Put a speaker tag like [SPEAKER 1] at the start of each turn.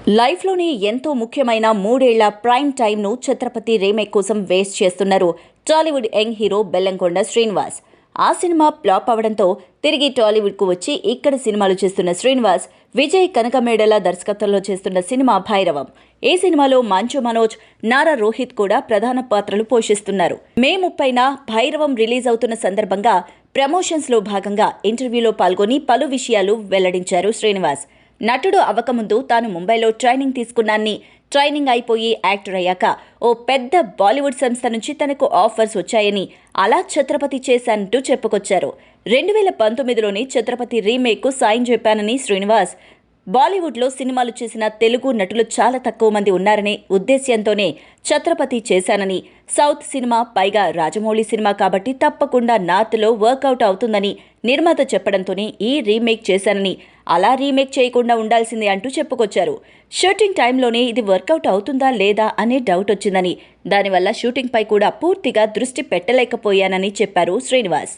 [SPEAKER 1] లైఫ్‌లోని ఎంతో ముఖ్యమైన 3 ఏళ్ల ప్రైమ్ టైమ్‌ను 'ఛత్రపతి' రీమేక్ కోసం వేస్ట్ చేస్తున్నారు టాలీవుడ్ యంగ్ హీరో బెల్లంకొండ శ్రీనివాస్. ఆ సినిమా ఫ్లాప్ అవడంతో తిరిగి టాలీవుడ్‌కు వచ్చి ఇక్కడ సినిమాలు చేస్తున్న శ్రీనివాస్, విజయ్ కనకమేడల దర్శకత్వంలో చేస్తున్న సినిమా 'భైరవం'. ఈ సినిమాలో మంచు మనోజ్, నారా రోహిత్ కూడా ప్రధాన పాత్రలు పోషిస్తున్నారు. మే 30న 'భైరవం' రిలీజ్ అవుతున్న సందర్భంగా ప్రమోషన్స్‌లో భాగంగా ఇంటర్వ్యూలో పాల్గొని పలు విషయాలు వెల్లడించారు శ్రీనివాస్. నటుడు అవ్వకముందు తాను ముంబైలో ట్రైనింగ్ తీసుకున్నానని, ట్రైనింగ్ అయిపోయి యాక్టర్ అయ్యాక ఓ పెద్ద బాలీవుడ్ సంస్థ నుంచి తనకు ఆఫర్స్ వచ్చాయని, అలా 'ఛత్రపతి' చేశానంటూ చెప్పుకొచ్చారు. 2019లోనే 'ఛత్రపతి' రీమేక్కు సాయం చెప్పానని శ్రీనివాస్, బాలీవుడ్లో సినిమాలు చేసిన తెలుగు నటులు చాలా తక్కువ మంది ఉన్నారనే ఉద్దేశ్యంతోనే 'ఛత్రపతి' చేశానని, సౌత్ సినిమా, పైగా రాజమౌళి సినిమా కాబట్టి తప్పకుండా నార్త్లో వర్కౌట్ అవుతుందని నిర్మాత చెప్పడంతోనే ఈ రీమేక్ చేశానని, అలా రీమేక్ చేయకుండా ఉండాల్సిందే అంటూ చెప్పుకొచ్చారు. షూటింగ్ టైంలోనే ఇది వర్కౌట్ అవుతుందా లేదా అనే డౌట్ వచ్చిందని, దానివల్ల షూటింగ్పై కూడా పూర్తిగా దృష్టి పెట్టలేకపోయానని చెప్పారు శ్రీనివాస్.